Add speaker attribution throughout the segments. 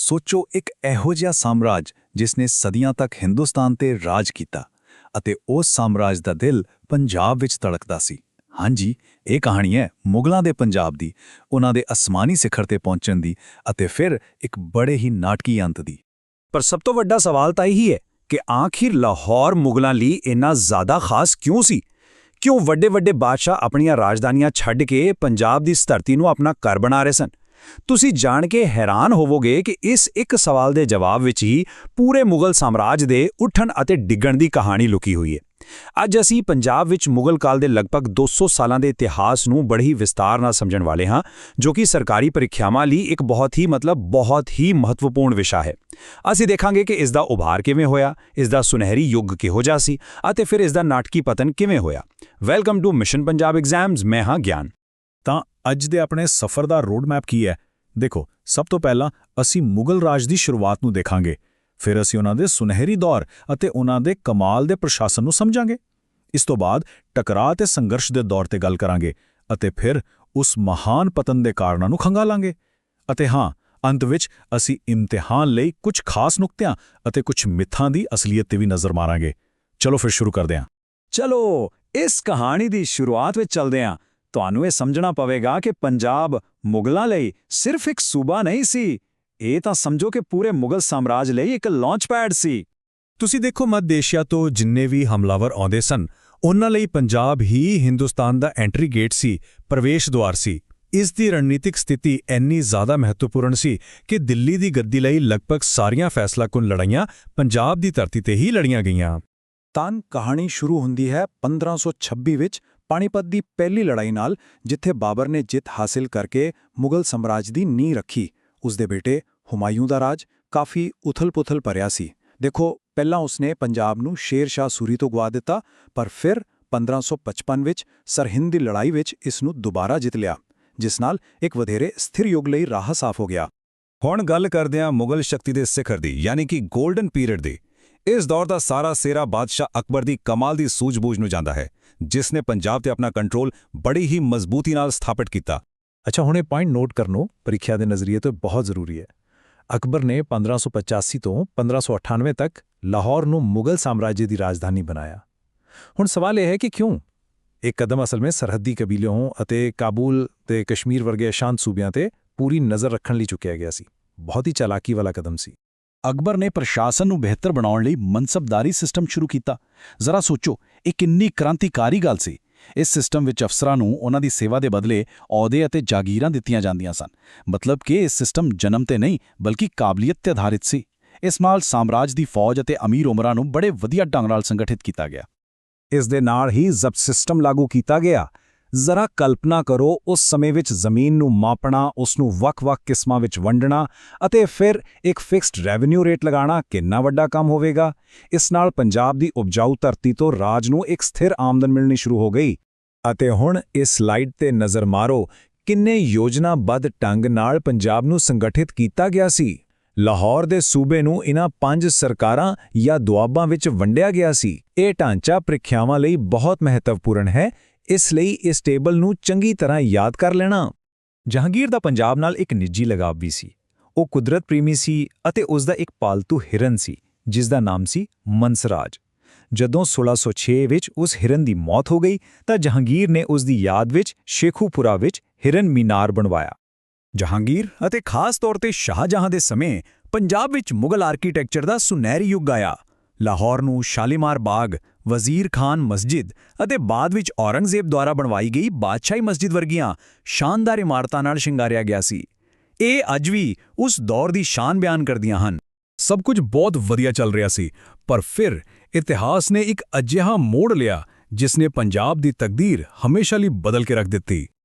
Speaker 1: ਸੋਚੋ ਇੱਕ ਇਹੋ ਜਿਹਾ ਸਾਮਰਾਜ ਜਿਸ ਨੇ ਸਦੀਆਂ ਤੱਕ ਹਿੰਦੁਸਤਾਨ ਤੇ ਰਾਜ ਕੀਤਾ ਅਤੇ ਉਸ ਸਾਮਰਾਜ ਦਾ ਦਿਲ ਪੰਜਾਬ ਵਿੱਚ ਧੜਕਦਾ ਸੀ। ਹਾਂਜੀ, ਇਹ ਕਹਾਣੀ ਹੈ ਮੁਗਲਾਂ ਦੇ ਪੰਜਾਬ ਦੀ, ਉਹਨਾਂ ਦੇ ਅਸਮਾਨੀ ਸਿਖਰ ਤੇ ਪਹੁੰਚਣ ਦੀ ਅਤੇ ਫਿਰ ਇੱਕ ਬੜੇ ਹੀ ਨਾਟਕੀ ਅੰਤ ਦੀ।
Speaker 2: ਪਰ ਸਭ ਤੋਂ ਵੱਡਾ ਸਵਾਲ ਤਾਂ ਇਹੀ ਹੈ ਕਿ ਆਖਿਰ ਲਾਹੌਰ ਮੁਗਲਾਂ ਲਈ ਇੰਨਾ ਜ਼ਿਆਦਾ ਖਾਸ ਕਿਉਂ ਸੀ? ਕਿਉਂ ਵੱਡੇ-ਵੱਡੇ ਬਾਦਸ਼ਾਹ ਆਪਣੀਆਂ ਰਾਜਧਾਨੀਆਂ ਛੱਡ ਕੇ ਪੰਜਾਬ ਦੀ ਧਰਤੀ ਨੂੰ ਆਪਣਾ ਘਰ ਬਣਾ ਰਹੇ ਸਨ? ਤੁਸੀਂ ਜਾਣ ਕੇ ਹੈਰਾਨ ਹੋਵੋਗੇ ਕਿ ਇਸ ਇੱਕ ਸਵਾਲ ਦੇ ਜਵਾਬ ਵਿੱਚ ਹੀ ਪੂਰੇ ਮੁਗਲ ਸਾਮਰਾਜ ਦੇ ਉੱਠਣ ਅਤੇ ਡਿੱਗਣ ਦੀ ਕਹਾਣੀ ਲੁਕੀ ਹੋਈ ਹੈ। ਅੱਜ ਅਸੀਂ ਪੰਜਾਬ ਵਿੱਚ ਮੁਗਲ ਕਾਲ ਦੇ ਲਗਭਗ 200 ਸਾਲਾਂ ਦੇ ਇਤਿਹਾਸ ਨੂੰ ਬੜੇ ਹੀ ਵਿਸਤਾਰ ਨਾਲ ਸਮਝਣ ਵਾਲੇ ਹਾਂ, ਜੋ ਕਿ ਸਰਕਾਰੀ ਪ੍ਰੀਖਿਆਵਾਂ ਲਈ ਇੱਕ ਬਹੁਤ ਹੀ ਮਹੱਤਵਪੂਰਨ ਵਿਸ਼ਾ ਹੈ। ਅਸੀਂ ਦੇਖਾਂਗੇ ਕਿ ਇਸ ਦਾ ਉਭਾਰ ਕਿਵੇਂ ਹੋਇਆ, ਇਸ ਦਾ ਸੁਨਹਿਰੀ ਯੁੱਗ ਕਿਹੋ ਜਿਹਾ ਸੀ ਅਤੇ ਫਿਰ ਇਸ ਦਾ ਨਾਟਕੀ ਪਤਨ ਕਿਵੇਂ ਹੋਇਆ। Welcome to mission Punjab exams, ਮੈਂ ਹਾਂ ਗਿਆਨ।
Speaker 1: ਤਾਂ ਅੱਜ ਦੇ ਆਪਣੇ ਸਫ਼ਰ ਦਾ ਰੋਡ ਮੈਪ ਕੀ ਹੈ? ਦੇਖੋ, ਸਭ ਤੋਂ ਪਹਿਲਾਂ ਅਸੀਂ ਮੁਗਲ ਰਾਜ ਦੀ ਸ਼ੁਰੂਆਤ ਨੂੰ ਦੇਖਾਂਗੇ, ਫਿਰ ਅਸੀਂ ਉਹਨਾਂ ਦੇ ਸੁਨਹਿਰੀ ਦੌਰ ਅਤੇ ਉਹਨਾਂ ਦੇ ਕਮਾਲ ਦੇ ਪ੍ਰਸ਼ਾਸਨ ਨੂੰ ਸਮਝਾਂਗੇ। ਇਸ ਤੋਂ ਬਾਅਦ ਟਕਰਾਅ ਤੇ ਸੰਘਰਸ਼ ਦੇ ਦੌਰ ਤੇ ਗੱਲ ਕਰਾਂਗੇ ਅਤੇ ਫਿਰ ਉਸ ਮਹਾਨ ਪਤਨ ਦੇ ਕਾਰਨਾਂ ਨੂੰ ਖੰਗਾਲਾਂਗੇ। ਅਤੇ ਹਾਂ, ਅੰਤ ਵਿੱਚ ਅਸੀਂ ਇਮਤਿਹਾਨ ਲਈ ਕੁਝ ਖਾਸ ਨੁਕਤਿਆਂ ਅਤੇ ਕੁਝ ਮਿੱਥਾਂ ਦੀ ਅਸਲੀਅਤ ਤੇ ਵੀ ਨਜ਼ਰ ਮਾਰਾਂਗੇ। ਚਲੋ ਫਿਰ ਸ਼ੁਰੂ ਕਰਦੇ ਹਾਂ।
Speaker 2: ਚਲੋ ਇਸ ਕਹਾਣੀ ਦੀ ਸ਼ੁਰੂਆਤ ਵਿੱਚ ਚੱਲਦੇ ਹਾਂ। ਤੁਹਾਨੂੰ ਇਹ ਸਮਝਣਾ ਪਵੇਗਾ ਕਿ ਪੰਜਾਬ ਮੁਗਲਾਂ ਲਈ ਸਿਰਫ ਇੱਕ ਸੂਬਾ ਨਹੀਂ ਸੀ, ਇਹ ਤਾਂ ਸਮਝੋ ਕਿ ਪੂਰੇ ਮੁਗਲ ਸਾਮਰਾਜ ਲਈ ਇੱਕ ਲਾਂਚ ਪੈਡ ਸੀ।
Speaker 1: ਤੁਸੀਂ ਦੇਖੋ, ਮੱਧ ਏਸ਼ੀਆ ਤੋਂ ਜਿੰਨੇ ਵੀ ਹਮਲਾਵਰ ਆਉਂਦੇ ਸਨ, ਉਹਨਾਂ ਲਈ ਪੰਜਾਬ ਹੀ ਹਿੰਦੁਸਤਾਨ ਦਾ ਐਂਟਰੀ ਗੇਟ ਸੀ, ਪ੍ਰਵੇਸ਼ ਦੁਆਰ ਸੀ। ਇਸ ਦੀ ਰਣਨੀਤਿਕ ਸਥਿਤੀ ਇੰਨੀ ਜ਼ਿਆਦਾ ਮਹੱਤਵਪੂਰਨ ਸੀ ਕਿ ਦਿੱਲੀ ਦੀ ਗੱਦੀ ਲਈ ਲਗਭਗ ਸਾਰੀਆਂ ਫੈਸਲਾਕੁਨ ਲੜਾਈਆਂ ਪੰਜਾਬ ਦੀ ਧਰਤੀ ਤੇ ਹੀ ਲੜੀਆਂ ਗਈਆਂ।
Speaker 3: ਤਾਂ ਕਹਾਣੀ ਸ਼ੁਰੂ ਹੁੰਦੀ ਹੈ 1526 ਵਿੱਚ ਪਾਣੀਪਤ ਦੀ ਪਹਿਲੀ ਲੜਾਈ ਨਾਲ, ਜਿੱਥੇ ਬਾਬਰ ਨੇ ਜਿੱਤ ਹਾਸਿਲ ਕਰਕੇ ਮੁਗਲ ਸਾਮਰਾਜ ਦੀ ਨੀਂਹ ਰੱਖੀ। ਉਸਦੇ ਬੇਟੇ ਹੁਮਾਯੂੰ ਦਾ ਰਾਜ ਕਾਫੀ ਉਥਲ-ਪੁਥਲ ਭਰਿਆ ਸੀ। ਦੇਖੋ, ਪਹਿਲਾਂ ਉਸਨੇ ਪੰਜਾਬ ਨੂੰ ਸ਼ੇਰ ਸ਼ਾਹ ਸੂਰੀ ਤੋਂ ਗਵਾ ਦਿੱਤਾ, ਪਰ ਫਿਰ 1555 ਵਿੱਚ ਸਰਹਿੰਦ ਦੀ ਲੜਾਈ ਵਿੱਚ ਇਸ ਨੂੰ ਦੁਬਾਰਾ ਜਿੱਤ ਲਿਆ, ਜਿਸ ਨਾਲ ਇੱਕ ਵਧੇਰੇ ਸਥਿਰ ਯੁੱਗ ਲਈ ਰਾਹ ਸਾਫ਼ ਹੋ ਗਿਆ।
Speaker 2: ਹੁਣ ਗੱਲ ਕਰਦੇ ਹਾਂ ਮੁਗਲ ਸ਼ਕਤੀ ਦੇ ਸਿਖਰ ਦੀ, ਯਾਨੀ ਕਿ ਗੋਲਡਨ ਪੀਰੀਅਡ ਦੀ। ਇਸ ਦੌਰ ਦਾ ਸਾਰਾ ਸਿਹਰਾ ਬਾਦਸ਼ਾਹ ਅਕਬਰ ਦੀ ਕਮਾਲ ਦੀ ਸੂਝ-ਬੂਝ ਨੂੰ ਜਾਂਦਾ ਹੈ, ਜਿਸ ਨੇ ਪੰਜਾਬ ਤੇ ਆਪਣਾ ਕੰਟਰੋਲ ਬੜੀ ਹੀ ਮਜ਼ਬੂਤੀ ਨਾਲ ਸਥਾਪਿਤ ਕੀਤਾ।
Speaker 1: ਅੱਛਾ, ਹੁਣ ਇਹ ਪੁਆਇੰਟ ਨੋਟ ਕਰਨੋ, ਪ੍ਰੀਖਿਆ ਦੇ ਨਜ਼ਰੀਏ ਤੋਂ ਬਹੁਤ ਜ਼ਰੂਰੀ ਹੈ। ਅਕਬਰ ਨੇ 1585 ਤੋਂ 1598 ਤੱਕ ਲਾਹੌਰ ਨੂੰ ਮੁਗਲ ਸਾਮਰਾਜ ਦੀ ਰਾਜਧਾਨੀ ਬਣਾਇਆ। ਹੁਣ ਸਵਾਲ ਇਹ ਹੈ ਕਿ ਕਿਉਂ? ਇਹ ਕਦਮ ਅਸਲ ਵਿੱਚ ਸਰਹੱਦੀ ਕਬੀਲਿਆਂ ਅਤੇ ਕਾਬੁਲ ਤੇ ਕਸ਼ਮੀਰ ਵਰਗੇ ਅਸ਼ਾਂਤ ਸੂਬਿਆਂ ਤੇ ਪੂਰੀ ਨਜ਼ਰ ਰੱਖਣ ਲਈ ਚੁੱਕਿਆ ਗਿਆ ਸੀ। ਬਹੁਤ ਹੀ ਚਾਲਾਕੀ ਵਾਲਾ ਕਦਮ ਸੀ।
Speaker 4: ਅਕਬਰ ਨੇ ਪ੍ਰਸ਼ਾਸਨ ਨੂੰ ਬਿਹਤਰ ਬਣਾਉਣ ਲਈ ਮਨਸਬਦਾਰੀ ਸਿਸਟਮ ਸ਼ੁਰੂ ਕੀਤਾ। ਜ਼ਰਾ ਸੋਚੋ, ਇਹ ਕਿੰਨੀ ਕ੍ਰਾਂਤੀਕਾਰੀ ਗੱਲ ਸੀ। ਇਸ ਸਿਸਟਮ ਵਿੱਚ ਅਫਸਰਾਂ ਨੂੰ ਉਹਨਾਂ ਦੀ ਸੇਵਾ ਦੇ ਬਦਲੇ ਅਹੁਦੇ ਅਤੇ ਜਾਗੀਰਾਂ ਦਿੱਤੀਆਂ ਜਾਂਦੀਆਂ ਸਨ। ਮਤਲਬ ਕਿ ਇਹ ਸਿਸਟਮ ਜਨਮ ਤੇ ਨਹੀਂ ਬਲਕਿ ਕਾਬਲੀਅਤ ਤੇ ਆਧਾਰਿਤ ਸੀ। ਇਸ ਨਾਲ ਸਾਮਰਾਜ ਦੀ ਫੌਜ ਅਤੇ ਅਮੀਰ ਉਮਰਾਂ ਨੂੰ ਬੜੇ ਵਧੀਆ ਢੰਗ ਨਾਲ ਸੰਗਠਿਤ ਕੀਤਾ ਗਿਆ।
Speaker 2: ਇਸ ਦੇ ਨਾਲ ਹੀ ਜ਼ਬਤ ਸਿਸਟਮ ਲਾਗੂ ਕੀਤਾ ਗਿਆ। ਜ਼ਰਾ ਕਲਪਨਾ ਕਰੋ, ਉਸ ਸਮੇਂ ਵਿੱਚ ਜ਼ਮੀਨ ਨੂੰ ਮਾਪਣਾ, ਉਸ ਨੂੰ ਵੱਖ-ਵੱਖ ਕਿਸਮਾਂ ਵਿੱਚ ਵੰਡਣਾ ਅਤੇ ਫਿਰ ਇੱਕ ਫਿਕਸਡ ਰੈਵਨਿਊ ਰੇਟ ਲਗਾਉਣਾ ਕਿੰਨਾ ਵੱਡਾ ਕੰਮ ਹੋਵੇਗਾ। ਇਸ ਨਾਲ ਪੰਜਾਬ ਦੀ ਉਪਜਾਊ ਧਰਤੀ ਤੋਂ ਰਾਜ ਨੂੰ ਇੱਕ ਸਥਿਰ ਆਮਦਨ ਮਿਲਣੀ ਸ਼ੁਰੂ ਹੋ ਗਈ। ਅਤੇ ਹੁਣ ਇਸ ਸਲਾਈਡ ਤੇ ਨਜ਼ਰ ਮਾਰੋ, ਕਿੰਨੇ ਯੋਜਨਾਬੱਧ ਢੰਗ ਨਾਲ ਪੰਜਾਬ ਨੂੰ ਸੰਗਠਿਤ ਕੀਤਾ ਗਿਆ ਸੀ। ਲਾਹੌਰ ਦੇ ਸੂਬੇ ਨੂੰ ਇਨ੍ਹਾਂ 5 ਸਰਕਾਰਾਂ ਜਾਂ ਦੁਆਬਾਂ ਵਿੱਚ ਵੰਡਿਆ ਗਿਆ ਸੀ। ਇਹ ਢਾਂਚਾ ਪ੍ਰੀਖਿਆਵਾਂ ਲਈ ਬਹੁਤ ਮਹੱਤਵਪੂਰਨ ਹੈ, ਇਸ ਲਈ ਇਸ ਟੇਬਲ ਨੂੰ ਚੰਗੀ ਤਰ੍ਹਾਂ ਯਾਦ ਕਰ ਲੈਣਾ।
Speaker 1: ਜਹਾਂਗੀਰ ਦਾ ਪੰਜਾਬ ਨਾਲ ਇੱਕ ਨਿੱਜੀ ਲਗਾਵ ਵੀ ਸੀ। ਉਹ ਕੁਦਰਤ ਪ੍ਰੇਮੀ ਸੀ ਅਤੇ ਉਸ ਦਾ ਇੱਕ ਪਾਲਤੂ ਹਿਰਨ ਸੀ, ਜਿਸ ਦਾ ਨਾਮ ਸੀ ਮਨਸਰਾਜ। ਜਦੋਂ 1606 ਵਿੱਚ ਉਸ ਹਿਰਨ ਦੀ ਮੌਤ ਹੋ ਗਈ ਤਾਂ ਜਹਾਂਗੀਰ ਨੇ ਉਸ ਦੀ ਯਾਦ ਵਿੱਚ ਸ਼ੇਖੂਪੁਰਾ ਵਿੱਚ ਹਿਰਨ ਮੀਨਾਰ ਬਣਵਾਇਆ।
Speaker 2: ਜਹਾਂਗੀਰ ਅਤੇ ਖਾਸ ਤੌਰ ਤੇ ਸ਼ਾਹਜਹਾਂ ਦੇ ਸਮੇਂ ਪੰਜਾਬ ਵਿੱਚ ਮੁਗਲ ਆਰਕੀਟੈਕਚਰ ਦਾ ਸੁਨਹਿਰੀ ਯੁੱਗ ਆਇਆ। ਲਾਹੌਰ ਨੂੰ ਸ਼ਾਲੀਮਾਰ ਬਾਗ, ਵਜ਼ੀਰ ਖਾਨ ਮਸਜਿਦ ਅਤੇ ਬਾਅਦ ਵਿੱਚ ਔਰੰਗਜ਼ੇਬ ਦੁਆਰਾ ਬਣਵਾਈ ਗਈ ਬਾਦਸ਼ਾਹੀ ਮਸਜਿਦ ਵਰਗੀਆਂ ਸ਼ਾਨਦਾਰ ਇਮਾਰਤਾਂ ਨਾਲ ਸ਼ਿੰਗਾਰਿਆ ਗਿਆ ਸੀ। ਇਹ ਅੱਜ ਵੀ ਉਸ ਦੌਰ ਦੀ ਸ਼ਾਨ ਬਿਆਨ ਕਰਦੀਆਂ ਹਨ।
Speaker 1: ਸਭ ਕੁਝ ਬਹੁਤ ਵਧੀਆ ਚੱਲ ਰਿਹਾ ਸੀ, ਪਰ ਫਿਰ ਇਤਿਹਾਸ ਨੇ ਇੱਕ ਅਜਿਹਾ ਮੋੜ ਲਿਆ ਜਿਸ ਨੇ ਪੰਜਾਬ ਦੀ ਤਕਦੀਰ ਹਮੇਸ਼ਾ ਲਈ ਬਦਲ ਕੇ ਰੱਖ ਦਿੱਤੀ।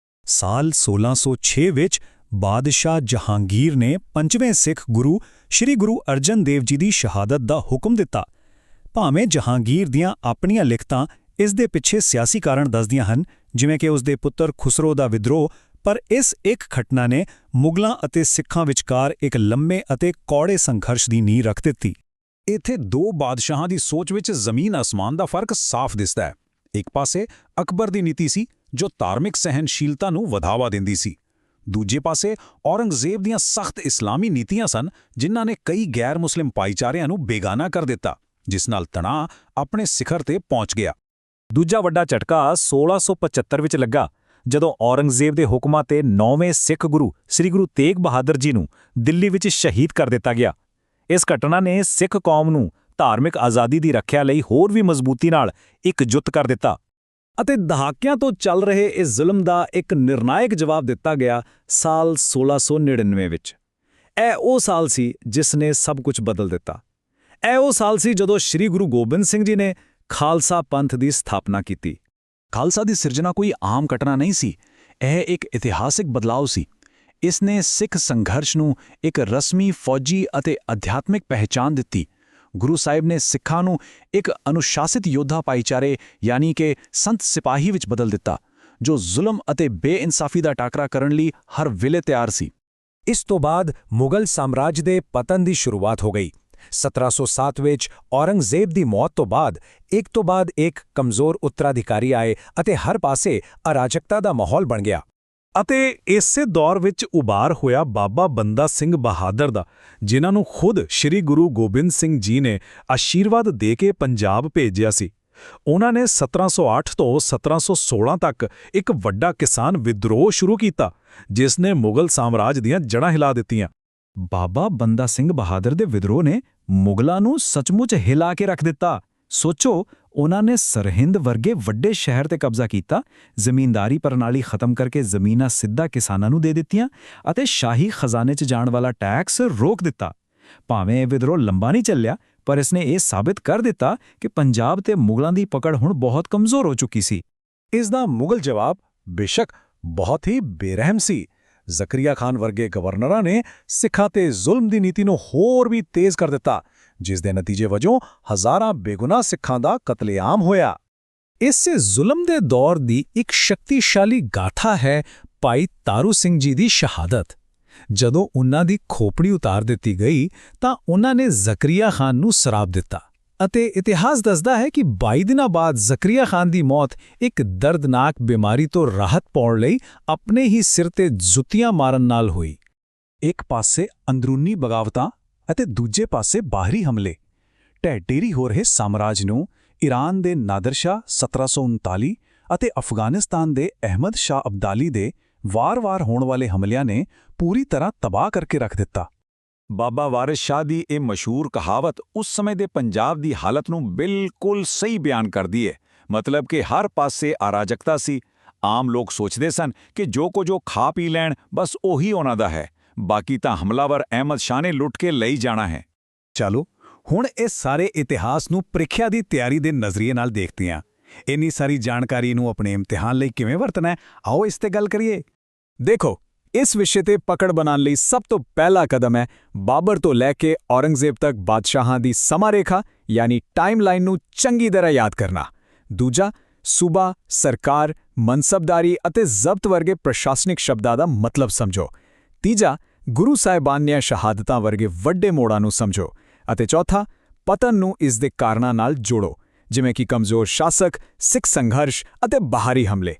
Speaker 2: ਸਾਲ 1606 ਵਿੱਚ ਬਾਦਸ਼ਾਹ ਜਹਾਂਗੀਰ ਨੇ 5ਵੇਂ ਸਿੱਖ ਗੁਰੂ ਸ਼੍ਰੀ ਗੁਰੂ ਅਰਜਨ ਦੇਵ ਜੀ ਦੀ ਸ਼ਹਾਦਤ ਦਾ ਹੁਕਮ ਦਿੱਤਾ। ਭਾਵੇਂ ਜਹਾਂਗੀਰ ਦੀਆਂ ਆਪਣੀਆਂ ਲਿਖਤਾਂ ਇਸ ਦੇ ਪਿੱਛੇ ਸਿਆਸੀ ਕਾਰਨ ਦੱਸਦੀਆਂ ਹਨ, ਜਿਵੇਂ ਕਿ ਉਸ ਦੇ ਪੁੱਤਰ ਖੁਸਰੋ ਦਾ ਵਿਦਰੋਹ, ਪਰ ਇਸ ਇੱਕ ਘਟਨਾ ਨੇ ਮੁਗਲਾਂ ਅਤੇ ਸਿੱਖਾਂ ਵਿਚਕਾਰ ਇੱਕ ਲੰਮੇ ਅਤੇ ਕੌੜੇ ਸੰਘਰਸ਼ ਦੀ ਨੀਂਹ ਰੱਖ ਦਿੱਤੀ। ਇੱਥੇ ਦੋ ਬਾਦਸ਼ਾਹਾਂ ਦੀ ਸੋਚ ਵਿੱਚ ਜ਼ਮੀਨ ਅਸਮਾਨ ਦਾ ਫਰਕ ਸਾਫ਼ ਦਿਸਦਾ ਹੈ। ਇੱਕ ਪਾਸੇ ਅਕਬਰ ਦੀ ਨੀਤੀ ਸੀ ਜੋ ਧਾਰਮਿਕ ਸਹਿਨਸ਼ੀਲਤਾ ਨੂੰ ਵਧਾਵਾ ਦਿੰਦੀ ਸੀ।
Speaker 1: ਦੂਜੇ ਪਾਸੇ ਔਰੰਗਜ਼ੇਬ ਦੀਆਂ ਸਖਤ ਇਸਲਾਮੀ ਨੀਤੀਆਂ ਸਨ, ਜਿਨ੍ਹਾਂ ਨੇ ਕਈ ਗੈਰ ਮੁਸਲਿਮ ਭਾਈਚਾਰਿਆਂ ਨੂੰ ਬੇਗਾਨਾ ਕਰ ਦਿੱਤਾ, ਜਿਸ ਨਾਲ ਤਣਾਅ ਆਪਣੇ ਸਿਖਰ ਤੇ ਪਹੁੰਚ ਗਿਆ।
Speaker 2: ਦੂਜਾ ਵੱਡਾ ਝਟਕਾ 1675 ਵਿੱਚ ਲੱਗਾ, ਜਦੋਂ ਔਰੰਗਜ਼ੇਬ ਦੇ ਹੁਕਮਾਂ ਤੇ 9ਵੇਂ ਸਿੱਖ ਗੁਰੂ ਸ੍ਰੀ ਗੁਰੂ ਤੇਗ ਬਹਾਦਰ ਜੀ ਨੂੰ ਦਿੱਲੀ ਵਿੱਚ ਸ਼ਹੀਦ ਕਰ ਦਿੱਤਾ ਗਿਆ। ਇਸ ਘਟਨਾ ਨੇ ਸਿੱਖ ਕੌਮ ਨੂੰ ਧਾਰਮਿਕ ਆਜ਼ਾਦੀ ਦੀ ਰੱਖਿਆ ਲਈ ਹੋਰ ਵੀ ਮਜ਼ਬੂਤੀ ਨਾਲ ਇਕਜੁੱਟ ਕਰ ਦਿੱਤਾ। ਅਤੇ ਦਹਾਕਿਆਂ ਤੋਂ ਚੱਲ ਰਹੇ ਇਸ ਜ਼ੁਲਮ ਦਾ ਇੱਕ ਨਿਰਣਾਇਕ ਜਵਾਬ ਦਿੱਤਾ ਗਿਆ ਸਾਲ 1699 ਵਿੱਚ। ਇਹ ਉਹ ਸਾਲ ਸੀ ਜਿਸ ਨੇ ਸਭ ਕੁਝ ਬਦਲ ਦਿੱਤਾ। ਇਹ ਉਹ ਸਾਲ ਸੀ ਜਦੋਂ ਸ੍ਰੀ ਗੁਰੂ ਗੋਬਿੰਦ ਸਿੰਘ ਜੀ ਨੇ ਖਾਲਸਾ ਪੰਥ ਦੀ ਸਥਾਪਨਾ ਕੀਤੀ।
Speaker 4: ਖਾਲਸਾ ਦੀ ਸਿਰਜਣਾ ਕੋਈ ਆਮ ਘਟਨਾ ਨਹੀਂ ਸੀ, ਇਹ ਇੱਕ ਇਤਿਹਾਸਿਕ ਬਦਲਾਅ ਸੀ। ਇਸ ਨੇ ਸਿੱਖ ਸੰਘਰਸ਼ ਨੂੰ ਇੱਕ ਰਸਮੀ ਫੌਜੀ ਅਤੇ ਅਧਿਆਤਮਿਕ ਪਹਿਚਾਣ ਦਿੱਤੀ। ਗੁਰੂ ਸਾਹਿਬ ਨੇ ਸਿੱਖਾਂ ਨੂੰ ਇੱਕ ਅਨੁਸ਼ਾਸਿਤ ਯੋਧਾ ਭਾਈਚਾਰੇ ਯਾਨੀ ਕਿ ਸੰਤ ਸਿਪਾਹੀ ਵਿੱਚ ਬਦਲ ਦਿੱਤਾ, ਜੋ ਜ਼ੁਲਮ ਅਤੇ ਬੇਇਨਸਾਫੀ ਦਾ ਟਾਕਰਾ ਕਰਨ ਲਈ ਹਰ ਵੇਲੇ ਤਿਆਰ ਸੀ।
Speaker 2: ਇਸ ਤੋਂ ਬਾਅਦ ਮੁਗਲ ਸਾਮਰਾਜ ਦੇ ਪਤਨ ਦੀ ਸ਼ੁਰੂਆਤ ਹੋ ਗਈ। 1707 ਵਿੱਚ ਔਰੰਗਜ਼ੇਬ ਦੀ ਮੌਤ ਤੋਂ ਬਾਅਦ ਇੱਕ ਕਮਜ਼ੋਰ ਉੱਤਰਾਧਿਕਾਰੀ ਆਏ ਅਤੇ ਹਰ ਪਾਸੇ ਅਰਾਜਕਤਾ ਦਾ ਮਾਹੌਲ ਬਣ ਗਿਆ।
Speaker 1: ਅਤੇ ਇਸੇ ਦੌਰ ਵਿੱਚ ਉਭਾਰ ਹੋਇਆ ਬਾਬਾ ਬੰਦਾ ਸਿੰਘ ਬਹਾਦਰ ਦਾ, ਜਿਨ੍ਹਾਂ ਨੂੰ ਖੁਦ ਸ੍ਰੀ ਗੁਰੂ ਗੋਬਿੰਦ ਸਿੰਘ ਜੀ ਨੇ ਆਸ਼ੀਰਵਾਦ ਦੇ ਕੇ ਪੰਜਾਬ ਭੇਜਿਆ ਸੀ। ਉਹਨਾਂ ਨੇ 1708 ਤੋਂ 1716 ਤੱਕ ਇੱਕ ਵੱਡਾ ਕਿਸਾਨ ਵਿਦਰੋਹ ਸ਼ੁਰੂ ਕੀਤਾ, ਜਿਸ ਨੇ ਮੁਗਲ ਸਾਮਰਾਜ ਦੀਆਂ ਜੜ੍ਹਾਂ ਹਿਲਾ ਦਿੱਤੀਆਂ।
Speaker 2: ਬਾਬਾ ਬੰਦਾ ਸਿੰਘ ਬਹਾਦਰ ਦੇ ਵਿਦਰੋਹ ਨੇ ਮੁਗਲਾਂ ਨੂੰ ਸੱਚਮੁੱਚ ਹਿਲਾ ਕੇ ਰੱਖ ਦਿੱਤਾ। ਸੋਚੋ, ਉਹਨਾਂ ਨੇ ਸਰਹਿੰਦ ਵਰਗੇ ਵੱਡੇ ਸ਼ਹਿਰ ਤੇ ਕਬਜ਼ਾ ਕੀਤਾ, ਜ਼ਮੀਂਦਾਰੀ ਪ੍ਰਣਾਲੀ ਖਤਮ ਕਰਕੇ ਜ਼ਮੀਨਾਂ ਸਿੱਧਾ ਕਿਸਾਨਾਂ ਨੂੰ ਦੇ ਦਿੱਤੀਆਂ ਅਤੇ ਸ਼ਾਹੀ ਖਜ਼ਾਨੇ 'ਚ ਜਾਣ ਵਾਲਾ ਟੈਕਸ ਰੋਕ ਦਿੱਤਾ। ਭਾਵੇਂ ਇਹ ਵਿਦਰੋਹ ਲੰਬਾ ਨਹੀਂ ਚੱਲਿਆ, ਪਰ ਇਸਨੇ ਇਹ ਸਾਬਿਤ ਕਰ ਦਿੱਤਾ ਕਿ ਪੰਜਾਬ ਤੇ ਮੁਗਲਾਂ ਦੀ ਪਕੜ ਹੁਣ ਬਹੁਤ ਕਮਜ਼ੋਰ ਹੋ ਚੁੱਕੀ ਸੀ।
Speaker 3: ਇਸ ਦਾ ਮੁਗਲ ਜਵਾਬ ਬੇਸ਼ੱਕ ਬਹੁਤ ਹੀ ਬੇਰਹਿਮ ਸੀ। ਜ਼ਕਰੀਆ ਖਾਨ ਵਰਗੇ ਗਵਰਨਰਾਂ ਨੇ ਸਿੱਖਾਂ ਤੇ ਜ਼ੁਲਮ ਦੀ ਨੀਤੀ ਨੂੰ ਹੋਰ ਵੀ ਤੇਜ਼ ਕਰ ਦਿੱਤਾ, ਜਿਸ ਦੇ ਨਤੀਜੇ ਵਜੋਂ ਹਜ਼ਾਰਾਂ ਬੇਗੁਨਾਹ ਸਿੱਖਾਂ ਦਾ ਕਤਲੇਆਮ ਹੋਇਆ। ਇਸੇ ਜ਼ੁਲਮ ਦੇ ਦੌਰ ਦੀ ਇੱਕ ਸ਼ਕਤੀਸ਼ਾਲੀ ਗਾਥਾ ਹੈ ਭਾਈ ਤਾਰੂ ਸਿੰਘ ਜੀ ਦੀ ਸ਼ਹਾਦਤ। ਜਦੋਂ ਉਨ੍ਹਾਂ ਦੀ ਖੋਪੜੀ ਉਤਾਰ ਦਿੱਤੀ ਗਈ ਤਾਂ ਉਨ੍ਹਾਂ ਨੇ ਜ਼ਕਰੀਆ ਖਾਨ ਨੂੰ ਸਰਾਪ ਦਿੱਤਾ ਅਤੇ ਇਤਿਹਾਸ ਦੱਸਦਾ ਹੈ ਕਿ 22 ਦਿਨਾਂ ਬਾਅਦ ਜ਼ਕਰੀਆ ਖਾਨ ਦੀ ਮੌਤ ਇੱਕ ਦਰਦਨਾਕ ਬਿਮਾਰੀ ਤੋਂ ਰਾਹਤ ਪਾਉਣ ਲਈ ਆਪਣੇ ਹੀ ਸਿਰ ਤੇ ਜੁੱਤੀਆਂ ਮਾਰਨ ਨਾਲ ਹੋਈ। ਇੱਕ ਪਾਸੇ ਅੰਦਰੂਨੀ ਬਗਾਵਤਾਂ ਅਤੇ ਦੂਜੇ ਪਾਸੇ ਬਾਹਰੀ ਹਮਲੇ। ਢਹਿ-ਢੇਰੀ ਹੋ ਰਹੇ ਸਾਮਰਾਜ ਨੂੰ ਈਰਾਨ ਦੇ ਨਾਦਰ ਸ਼ਾਹ 1739 ਅਤੇ ਅਫਗਾਨਿਸਤਾਨ ਦੇ ਅਹਿਮਦ ਸ਼ਾਹ ਅਬਦਾਲੀ ਦੇ ਵਾਰ-ਵਾਰ ਹੋਣ ਵਾਲੇ ਹਮਲਿਆਂ ਨੇ ਪੂਰੀ ਤਰ੍ਹਾਂ ਤਬਾਹ ਕਰਕੇ ਰੱਖ ਦਿੱਤਾ।
Speaker 1: ਬਾਬਾ ਵਾਰਿਸ ਸ਼ਾਹ ਦੀ ਇਹ ਮਸ਼ਹੂਰ ਕਹਾਵਤ ਉਸ ਸਮੇਂ ਦੇ ਪੰਜਾਬ ਦੀ ਹਾਲਤ ਨੂੰ ਬਿਲਕੁਲ ਸਹੀ ਬਿਆਨ ਕਰਦੀ ਹੈ। ਮਤਲਬ ਕਿ ਹਰ ਪਾਸੇ ਅਰਾਜਕਤਾ ਸੀ। ਆਮ ਲੋਕ ਸੋਚਦੇ ਸਨ ਕਿ ਜੋ ਕੁਝ ਉਹ ਖਾ ਪੀ ਲੈਣ ਬਸ ਉਹੀ ਉਹਨਾਂ ਦਾ ਹੈ, ਬਾਕੀ ਤਾਂ ਹਮਲਾਵਰ ਅਹਿਮਦ ਸ਼ਾਹ ਨੇ ਲੁੱਟ ਕੇ ਲਈ ਜਾਣਾ ਹੈ।
Speaker 3: ਚਲੋ ਹੁਣ ਇਸ ਸਾਰੇ ਇਤਿਹਾਸ ਨੂੰ ਪ੍ਰੀਖਿਆ ਦੀ ਤਿਆਰੀ ਦੇ ਨਜ਼ਰੀਏ ਨਾਲ ਦੇਖਦੇ ਹਾਂ। ਇੰਨੀ ਸਾਰੀ ਜਾਣਕਾਰੀ ਨੂੰ ਆਪਣੇ ਇਮਤਿਹਾਨ ਲਈ ਕਿਵੇਂ ਵਰਤਣਾ ਹੈ, ਆਓ ਇਸ ਤੇ ਗੱਲ ਕਰੀਏ। ਦੇਖੋ, ਇਸ ਵਿਸ਼ੇ ਤੇ ਪਕੜ ਬਣਾਉਣ ਲਈ ਸਭ ਤੋਂ ਪਹਿਲਾ ਕਦਮ ਹੈ ਬਾਬਰ ਤੋਂ ਲੈ ਕੇ ਔਰੰਗਜ਼ੇਬ ਤੱਕ ਬਾਦਸ਼ਾਹਾਂ ਦੀ ਸਮਾਂ ਰੇਖਾ ਯਾਨੀ ਟਾਈਮਲਾਈਨ ਨੂੰ ਚੰਗੀ ਤਰ੍ਹਾਂ ਯਾਦ ਕਰਨਾ। ਦੂਜਾ, ਸੂਬਾ, ਸਰਕਾਰ, ਮਨਸਬਦਾਰੀ ਅਤੇ ਜ਼ਬਤ ਵਰਗੇ ਪ੍ਰਸ਼ਾਸਨਿਕ ਸ਼ਬਦਾਂ ਦਾ ਮਤਲਬ ਸਮਝੋ। ਤੀਜਾ, ਗੁਰੂ ਸਾਹਿਬਾਨ ਦੀਆਂ ਸ਼ਹਾਦਤਾਂ ਵਰਗੇ ਵੱਡੇ ਮੋੜਾਂ ਨੂੰ ਸਮਝੋ। ਅਤੇ ਚੌਥਾ, ਪਤਨ ਨੂੰ ਇਸ ਦੇ ਕਾਰਨਾਂ ਨਾਲ ਜੋੜੋ, ਜਿਵੇਂ ਕਿ ਕਮਜ਼ੋਰ ਸ਼ਾਸਕ, ਸਿੱਖ ਸੰਘਰਸ਼ ਅਤੇ ਬਾਹਰੀ ਹਮਲੇ।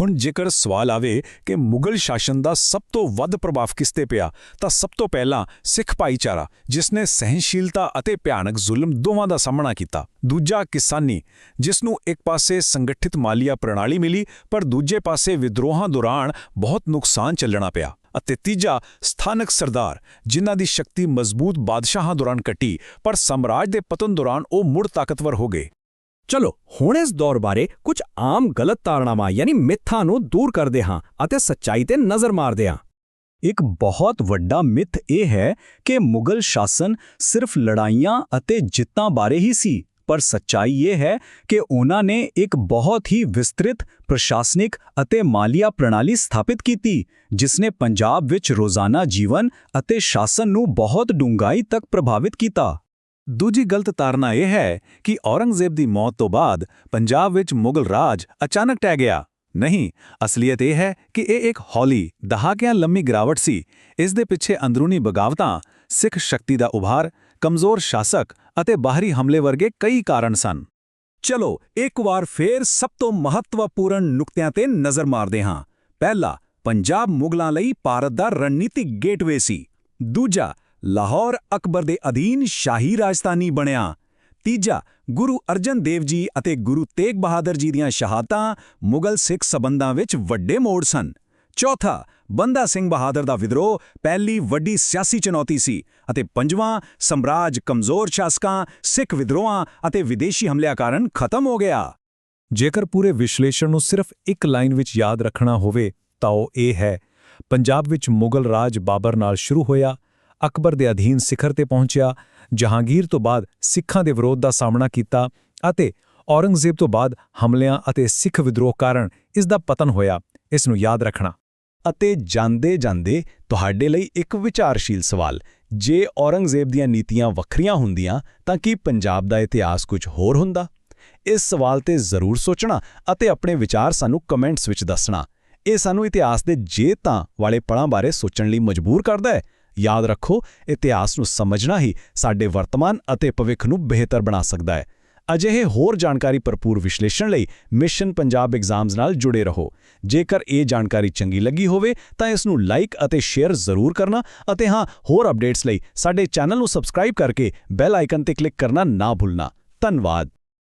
Speaker 3: ਹੁਣ ਜੇਕਰ ਸਵਾਲ ਆਵੇ ਕਿ ਮੁਗਲ ਸ਼ਾਸਨ ਦਾ ਸਭ ਤੋਂ ਵੱਧ ਪ੍ਰਭਾਵ ਕਿਸ ਤੇ ਪਿਆ, ਤਾਂ ਸਭ ਤੋਂ ਪਹਿਲਾਂ ਸਿੱਖ ਭਾਈਚਾਰਾ, ਜਿਸ ਨੇ ਸਹਿਣਸ਼ੀਲਤਾ ਅਤੇ ਭਿਆਨਕ ਜ਼ੁਲਮ ਦੋਵਾਂ ਦਾ ਸਾਹਮਣਾ ਕੀਤਾ। ਦੂਜਾ, ਕਿਸਾਨੀ, ਜਿਸ ਨੂੰ ਇੱਕ ਪਾਸੇ ਸੰਗਠਿਤ ਮਾਲੀਆ ਪ੍ਰਣਾਲੀ ਮਿਲੀ ਪਰ ਦੂਜੇ ਪਾਸੇ ਵਿਦਰੋਹਾਂ ਦੌਰਾਨ ਬਹੁਤ ਨੁਕਸਾਨ ਝੱਲਣਾ ਪਿਆ। ਅਤੇ ਤੀਜਾ, ਸਥਾਨਕ ਸਰਦਾਰ, ਜਿਨ੍ਹਾਂ ਦੀ ਸ਼ਕਤੀ ਮਜ਼ਬੂਤ ਬਾਦਸ਼ਾਹਾਂ ਦੌਰਾਨ ਘਟੀ ਪਰ ਸਾਮਰਾਜ ਦੇ ਪਤਨ ਦੌਰਾਨ ਉਹ ਮੁੜ ਤਾਕਤਵਰ ਹੋ ਗਏ।
Speaker 2: ਚਲੋ ਹੁਣ ਇਸ ਦੌਰ ਬਾਰੇ ਕੁਝ ਆਮ ਗਲਤ ਧਾਰਨਾਵਾਂ ਯਾਨੀ ਮਿੱਥਾਂ ਨੂੰ ਦੂਰ ਕਰਦੇ ਹਾਂ ਅਤੇ ਸੱਚਾਈ ਤੇ ਨਜ਼ਰ ਮਾਰਦੇ ਹਾਂ। ਇੱਕ ਬਹੁਤ ਵੱਡਾ ਮਿੱਥ ਇਹ ਹੈ ਕਿ ਮੁਗਲ ਸ਼ਾਸਨ ਸਿਰਫ ਲੜਾਈਆਂ ਅਤੇ ਜਿੱਤਾਂ ਬਾਰੇ ਹੀ ਸੀ, ਪਰ ਸੱਚਾਈ ਇਹ ਹੈ ਕਿ ਉਹਨਾਂ ਨੇ ਇੱਕ ਬਹੁਤ ਹੀ ਵਿਸਤ੍ਰਿਤ ਪ੍ਰਸ਼ਾਸਨਿਕ ਅਤੇ ਮਾਲੀਆ ਪ੍ਰਣਾਲੀ ਸਥਾਪਿਤ ਕੀਤੀ, ਜਿਸ ਨੇ ਪੰਜਾਬ ਵਿੱਚ ਰੋਜ਼ਾਨਾ ਜੀਵਨ ਅਤੇ ਸ਼ਾਸਨ ਨੂੰ ਬਹੁਤ ਡੂੰਘਾਈ ਤੱਕ ਪ੍ਰਭਾਵਿਤ ਕੀਤਾ।
Speaker 3: ਦੂਜੀ ਗਲਤ ਧਾਰਨਾ ਇਹ ਹੈ ਕਿ ਔਰੰਗਜ਼ੇਬ ਦੀ ਮੌਤ ਤੋਂ ਬਾਅਦ ਪੰਜਾਬ ਵਿੱਚ ਮੁਗਲ ਰਾਜ ਅਚਾਨਕ ਟਹਿ ਗਿਆ। ਨਹੀਂ, ਅਸਲੀਅਤ ਇਹ ਹੈ ਕਿ ਇਹ ਇੱਕ ਹੌਲੀ, ਦਹਾਕਿਆਂ ਲੰਮੀ ਗਿਰਾਵਟ ਸੀ। ਇਸ ਦੇ ਪਿੱਛੇ ਅੰਦਰੂਨੀ ਬਗਾਵਤਾਂ, ਸਿੱਖ ਸ਼ਕਤੀ ਦਾ ਉਭਾਰ, ਕਮਜ਼ੋਰ ਸ਼ਾਸਕ ਅਤੇ ਬਾਹਰੀ ਹਮਲੇ ਵਰਗੇ ਕਈ ਕਾਰਨ ਸਨ। ਚਲੋ ਇੱਕ ਵਾਰ ਫੇਰ ਸਭ ਤੋਂ ਮਹੱਤਵਪੂਰਨ ਨੁਕਤਿਆਂ ਤੇ ਨਜ਼ਰ ਮਾਰਦੇ ਹਾਂ। ਪਹਿਲਾ,
Speaker 2: ਪੰਜਾਬ ਮੁਗਲਾਂ ਲਈ ਭਾਰਤ ਦਾ ਰਣਨੀਤਿਕ ਗੇਟਵੇ ਸੀ। ਦੂਜਾ, ਲਾਹੌਰ ਅਕਬਰ ਦੇ ਅਧੀਨ ਸ਼ਾਹੀ ਰਾਜਧਾਨੀ ਬਣਿਆ। ਤੀਜਾ, ਗੁਰੂ ਅਰਜਨ ਦੇਵ ਜੀ ਅਤੇ ਗੁਰੂ ਤੇਗ ਬਹਾਦਰ ਜੀ ਦੀਆਂ ਸ਼ਹਾਦਤਾਂ ਮੁਗਲ ਸਿੱਖ ਸਬੰਧਾਂ ਵਿੱਚ ਵੱਡੇ ਮੋੜ ਸਨ। ਚੌਥਾ, ਬੰਦਾ ਸਿੰਘ ਬਹਾਦਰ ਦਾ ਵਿਦਰੋਹ ਪਹਿਲੀ ਵੱਡੀ ਸਿਆਸੀ ਚੁਣੌਤੀ ਸੀ। ਅਤੇ ਪੰਜਵਾਂ, ਸਾਮਰਾਜ ਕਮਜ਼ੋਰ ਸ਼ਾਸਕਾਂ, ਸਿੱਖ ਵਿਦਰੋਹਾਂ ਅਤੇ ਵਿਦੇਸ਼ੀ ਹਮਲਿਆਂ ਕਾਰਨ ਖਤਮ ਹੋ ਗਿਆ।
Speaker 3: ਜੇਕਰ ਪੂਰੇ ਵਿਸ਼ਲੇਸ਼ਣ ਨੂੰ ਸਿਰਫ ਇੱਕ ਲਾਈਨ ਵਿੱਚ ਯਾਦ ਰੱਖਣਾ ਹੋਵੇ ਤਾਂ ਉਹ ਇਹ ਹੈ, ਪੰਜਾਬ ਵਿੱਚ ਮੁਗਲ ਰਾਜ ਬਾਬਰ ਨਾਲ ਸ਼ੁਰੂ ਹੋਇਆ, ਅਕਬਰ ਦੇ ਅਧੀਨ ਸਿਖਰ ਤੇ ਪਹੁੰਚਿਆ, ਜਹਾਂਗੀਰ ਤੋਂ ਬਾਅਦ ਸਿੱਖਾਂ ਦੇ ਵਿਰੋਧ ਦਾ ਸਾਹਮਣਾ ਕੀਤਾ ਅਤੇ ਔਰੰਗਜ਼ੇਬ ਤੋਂ ਬਾਅਦ ਹਮਲਿਆਂ ਅਤੇ ਸਿੱਖ ਵਿਦਰੋਹ ਕਾਰਨ ਇਸ ਦਾ ਪਤਨ ਹੋਇਆ। ਇਸ ਨੂੰ ਯਾਦ ਰੱਖਣਾ।
Speaker 4: ਅਤੇ ਜਾਂਦੇ ਤੁਹਾਡੇ ਲਈ ਇੱਕ ਵਿਚਾਰਸ਼ੀਲ ਸਵਾਲ, ਜੇ ਔਰੰਗਜ਼ੇਬ ਦੀਆਂ ਨੀਤੀਆਂ ਵੱਖਰੀਆਂ ਹੁੰਦੀਆਂ ਤਾਂ ਕੀ ਪੰਜਾਬ ਦਾ ਇਤਿਹਾਸ ਕੁਝ ਹੋਰ ਹੁੰਦਾ? ਇਸ ਸਵਾਲ ਤੇ ਜ਼ਰੂਰ ਸੋਚਣਾ ਅਤੇ ਆਪਣੇ ਵਿਚਾਰ ਸਾਨੂੰ ਕਮੈਂਟਸ ਵਿੱਚ ਦੱਸਣਾ। ਇਹ ਸਾਨੂੰ ਇਤਿਹਾਸ ਦੇ ਜੇ ਤਾਂ ਵਾਲੇ ਪੜਾਂ ਬਾਰੇ ਸੋਚਣ ਲਈ ਮਜਬੂਰ ਕਰਦਾ ਹੈ। ਯਾਦ ਰੱਖੋ, ਇਤਿਹਾਸ ਨੂੰ ਸਮਝਣਾ ਹੀ ਸਾਡੇ ਵਰਤਮਾਨ ਅਤੇ ਭਵਿੱਖ ਨੂੰ ਬਿਹਤਰ ਬਣਾ ਸਕਦਾ ਹੈ। ਅਜਿਹੇ ਹੋਰ ਜਾਣਕਾਰੀ ਭਰਪੂਰ ਵਿਸ਼ਲੇਸ਼ਣ ਲਈ ਮਿਸ਼ਨ ਪੰਜਾਬ ਐਗਜ਼ਾਮਸ ਨਾਲ ਜੁੜੇ ਰਹੋ। ਜੇਕਰ ਇਹ ਜਾਣਕਾਰੀ ਚੰਗੀ ਲੱਗੀ ਹੋਵੇ ਤਾਂ ਇਸ ਨੂੰ ਲਾਈਕ ਅਤੇ ਸ਼ੇਅਰ ਜ਼ਰੂਰ ਕਰਨਾ ਅਤੇ ਹਾਂ, ਹੋਰ ਅਪਡੇਟਸ ਲਈ ਸਾਡੇ ਚੈਨਲ ਨੂੰ ਸਬਸਕ੍ਰਾਈਬ ਕਰਕੇ ਬੈਲ ਆਈਕਨ ਤੇ ਕਲਿੱਕ ਕਰਨਾ ਨਾ ਭੁੱਲਣਾ। ਧੰਨਵਾਦ।